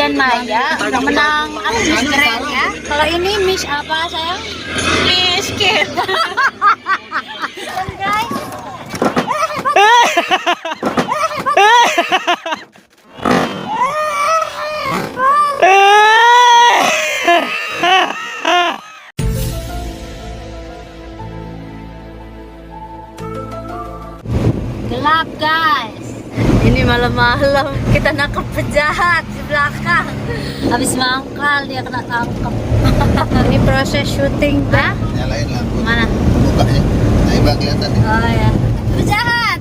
Dian Maya menang apa Miss Grand ya. Kalau ini Miss apa sayang? Miskin. Guys. Gelap guys. Ini malam-malam kita nangkep penjahat di belakang. Habis mangkal dia kena tangkap. Ini proses syuting. Hah? Nyalain lampu. Mana? Bukanya. Nah, Iba kelihatan nih. Oh ya. Penjahat.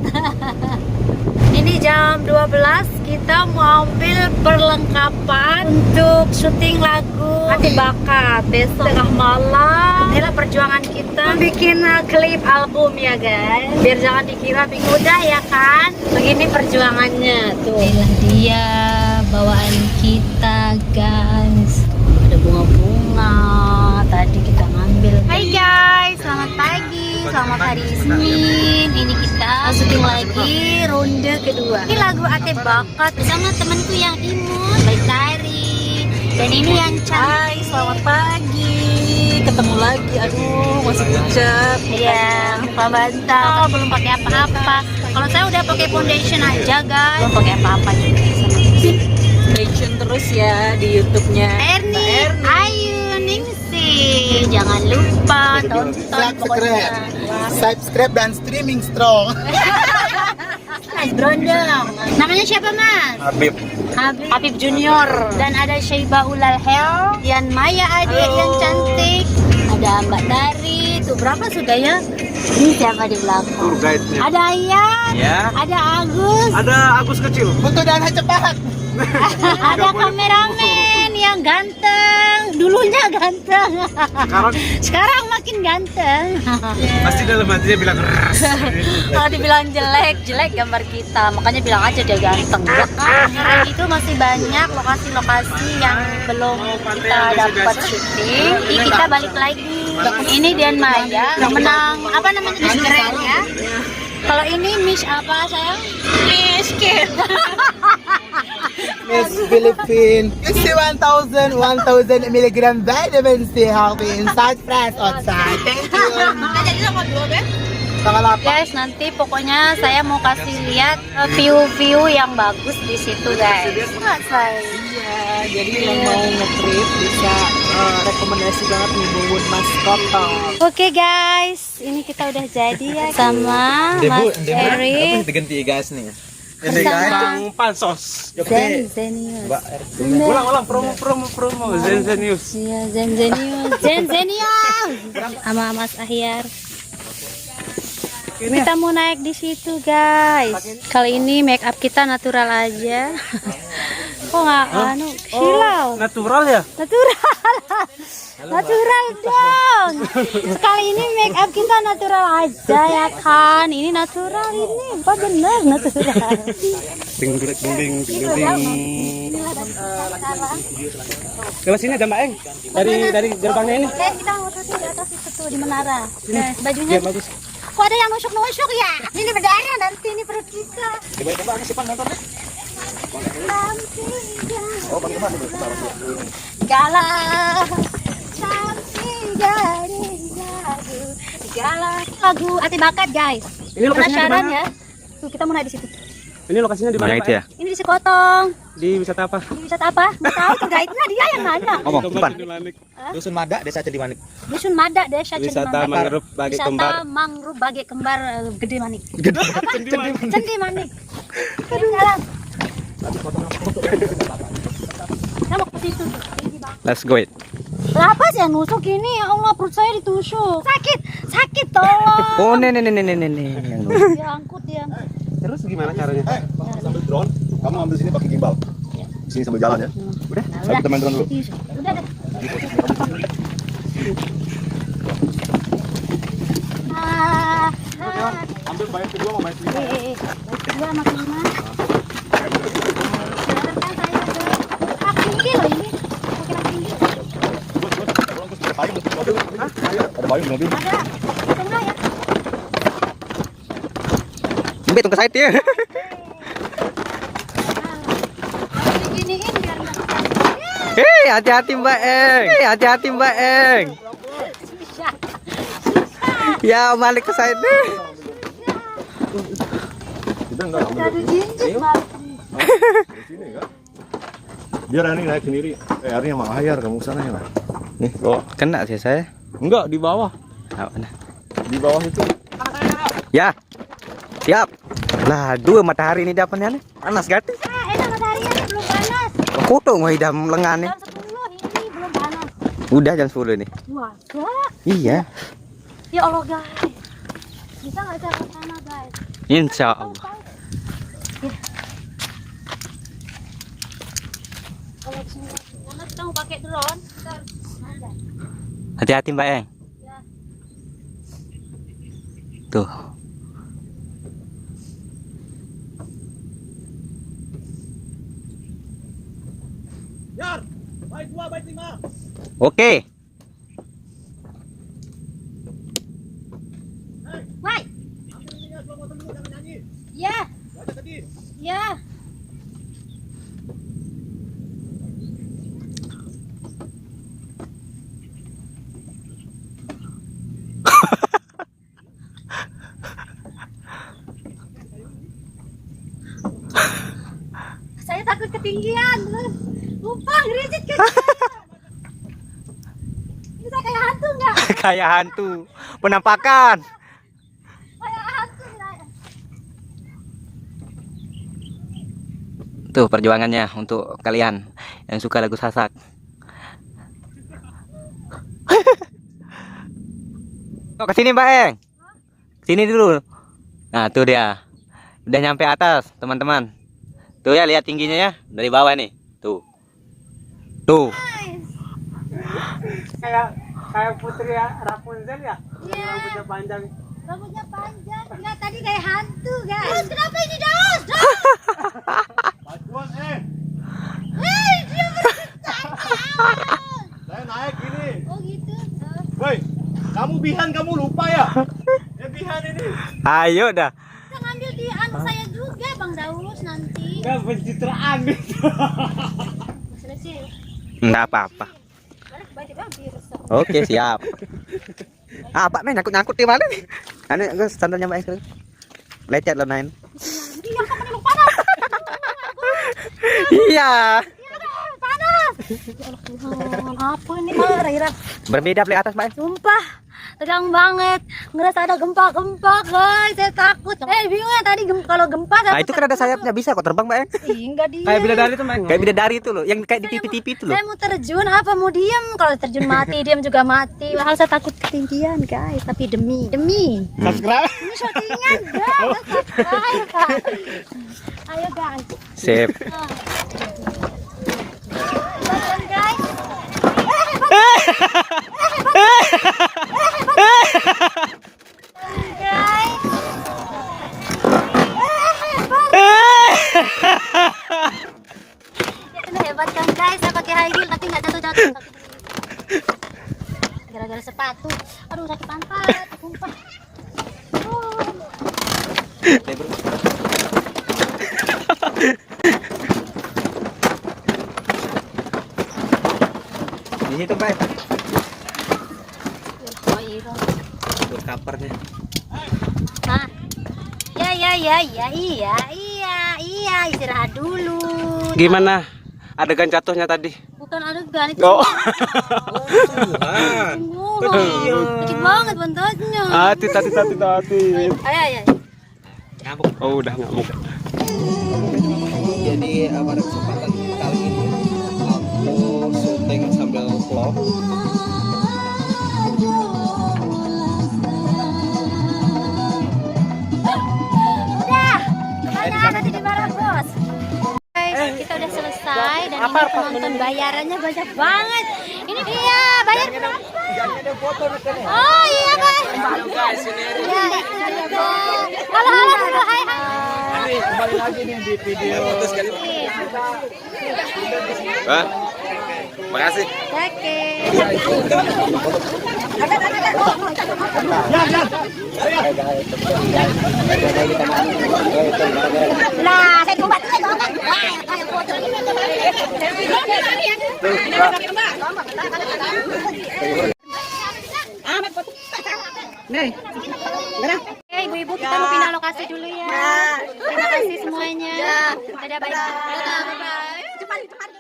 Ini jam 12 kita mau ambil perlengkapan untuk syuting lagu Hati Bakat besok tengah malam. Inilah perjuangan kita bikin klip album ya guys. Biar jangan dikira mudah ya kan. Begini perjuangannya tuh. Inilah dia bawaan kita guys. Ada bunga-bunga. Tadi kita ngambil. Hai guys, selamat pagi. Selamat hari Senin. Ini kita syuting lagi ronde kedua. Ini lagu Hati Bakat bersama temanku yang imut, Baitari. Dan ini yang cantik. Hai, selamat pagi. Ketemu lagi. Aduh, masih pucat. Iya, Pak Bantang belum pakai apa-apa. Kalau saya udah pakai foundation aja guys. Belum pakai apa-apa juga. Stay tune terus ya di YouTube-nya. Erni, Ayu, Ningsih. Jangan lupa tonton pokoknya. Subscribe dan streaming strong. Mas Brondong. Namanya siapa Mas? Habib. Habib Junior. Dan ada Syaiba Ulal Hel, Dian Maya adik yang cantik. Ada Mbak Dari. Tuh berapa sudah ya? Ini siapa di belakang? Tour guide-nya. Ada Ayat. Ya. Ada Agus. Ada Agus kecil. Butuh dana cepat. Ada kameramen yang ganteng. Dulunya ganteng. Sekarang makin ganteng. Pasti dalam hatinya bilang keras. Kalau dibilang jelek gambar kita. Makanya bilang aja dia ganteng. Tangerang itu masih banyak lokasi-lokasi yang belum kita dapat syuting. Jadi kita balik lagi. Ini Dian Maya menang apa namanya Miss Grand ya. Kalau ini Miss apa sayang? Miskin. Miss Philippines. You see 1000 milligram vitamin C healthy inside, fresh outside. Thank you. Guys, nanti pokoknya saya mau kasih lihat view-view yang bagus di situ guys. Enggak saya. Iya, jadi yang mau nge-trip bisa rekomendasi banget nih Bubun Maskoto. Oke guys, ini kita udah jadi ya sama Mas Eri. Diganti guys nih. Sama Pansos. Zenius. Ulang promo Zenius. Iya, Zenius. Sama Mas Ahyar. Kita mau naik di situ guys. Kali ini make up kita natural aja. Kok nggak silau? Natural ya? Natural dong. Sekali ini make up kita natural aja ya kan. Ini natural ini. Apa bener natural? Ding. Kalau sini ada Mbak Eng. Dari gerbangnya ini. Kita mau syuting di atas itu tuh di menara. Guys, bajunya Biar bagus. kok ada yang nusuk-nusuk ya? Ini berdarah nanti ini perut kita. Coba simpan nontonnya. Oh, pakai mana itu? Galah. Lagu Hati Bakat guys. Ini lokasinya di Penasaran mana? ya? Tuh kita mau naik di situ. Ini lokasinya di mana, Pak? ya? Ini di Sekotong. Di wisata apa? Di wisata apa? Nggak tahu tuh guide-nya dia yang nanya. Ngomong, depan. Dusun Mada, Desa Cedimanik. Dusun Mada Desa Wisata Cedimanik. mangrove bagi kembar. Wisata mangrove bagi kembar Gede Manik. Gede. Cendi Manik. Aduh, jalan. Kita mau ke situ. Let's go it. Kenapa sih yang nusuk ini? Ya Allah, perut saya ditusuk. Sakit tolong. Oh, nih. Diangkut. Terus gimana caranya? Sambil drone, kamu ambil sini pakai gimbal. Sini sambil jalan ya. Udah. Kita main drone dulu. Udah deh. Ambil bayar kedua sama bayar kelima. Bayar kedua sama kelima. Silakan saya ke rak tinggi loh ini. Pakai rak tinggi. Ada payung di mobil. Ada. Tengah ya. Sempit ke side ya. Diginiin biar nggak Hati-hati Mbak Eng. Hati-hati Mbak Eng. Ya, balik ke saya deh. Kita enggak ambil Aduh jinjit balik. di sini enggak? Biar Ani naik sendiri. Airnya mah air kamu sana ya lah. Nih, bawa. Kena sih saya. Enggak, di bawah. Mana? Di bawah itu. Ya. Siap. Lah, 2 matahari ini dapatnya nih. Panas gatis. Enak mataharinya belum panas. Aku tuh mau hidam lengan nih. Jam 10 ini belum panas. Udah jam 10 nih. Masa? Iya. Ya Allah guys. Bisa nggak saya ke sana guys? Insya Allah. Kalau karena kita mau pakai drone, kita harus ada. Hati-hati Mbak Eng. Ya. Tuh. Yar, baik 2, baik 5. Oke. Woi. Ya. Ya. Saya takut ketinggian. Lupa ngerijit kan. Ini saya kayak hantu nggak? Kayak hantu. Penampakan. Kayak hantu saya. Tuh perjuangannya untuk kalian yang suka lagu Sasak. Oh, ke sini Mbak Eng. Sini dulu. Nah, tuh dia. Udah nyampe atas, teman-teman. Tuh ya, lihat tingginya ya. Dari bawah nih. Tuh. Tuh. Kayak Putri Rapunzel ya? Iya. Rambutnya panjang. Rambutnya panjang. Enggak, tadi kayak hantu guys. Terus kenapa ini Daus? Bajuan Hei, dia bercerita. Saya naik gini. Oh gitu. Woi, kamu Bihan kamu lupa ya? Bihan ini. Ayo dah. Kita ngambil di anu saya juga Bang Daus nanti. Enggak pencitraan gitu. Selesai. Enggak apa-apa. Balik balik hampir. Oke, siap. Apa men nyangkut-nyangkut di mana nih? Anu sandalnya Mbak Eng. Lecet lo nain. Iya, kamu belum panas. Iya. Panas. Ya Allah Tuhan, apa ini Ira? Berbeda dari atas Mbak Eng. Sumpah, tegang banget. Ngerasa ada gempa-gempa, guys. Saya takut. Bingung ya tadi kalau gempa. Nah, itu kan ada sayapnya bisa kok terbang Mbak Eng. Ih, enggak dia. Kayak bidadari tuh, Mang. Kayak bidadari itu loh, yang kayak di TV-TV itu loh. Saya mau terjun apa mau diem? Kalau terjun mati, diam juga mati. Hal saya takut ketinggian, guys. Tapi demi Subscribe. ini syutingan, guys. Subscribe, Pak. Ayo, guys. Sip. Hebat, guys. Guys. Hebat kan guys, saya pakai high heel tapi nggak jatuh-jatuh. Gara-gara sepatu. Aduh sakit pantat, sumpah. Di situ Mbak Eng. Oh, iya. Tuh kapernya. Nah. Iya, istirahat dulu. Gimana adegan jatuhnya tadi? Bukan adegan itu. Oh. Sakit banget pantatnya. Hati. Ayo. Oh, udah ngamuk. Jadi pada kesempatan kali ini aku syuting sambil vlog. Udah, kebanyakan nanti dimarah bos. Guys, kita udah selesai dan ini penonton bayarannya banyak banget. Ini dia bayar berapa? Oh iya guys. Ya, halo dulu, hai. Kembali lagi nih di video. Wah. Makasih. Oke. Nah, saya coba dulu. Wah, kayak foto ini. Oke, ibu-ibu kita mau pindah lokasi dulu ya. Terima kasih semuanya. Dadah, bye. Dadah, bye. Cepat.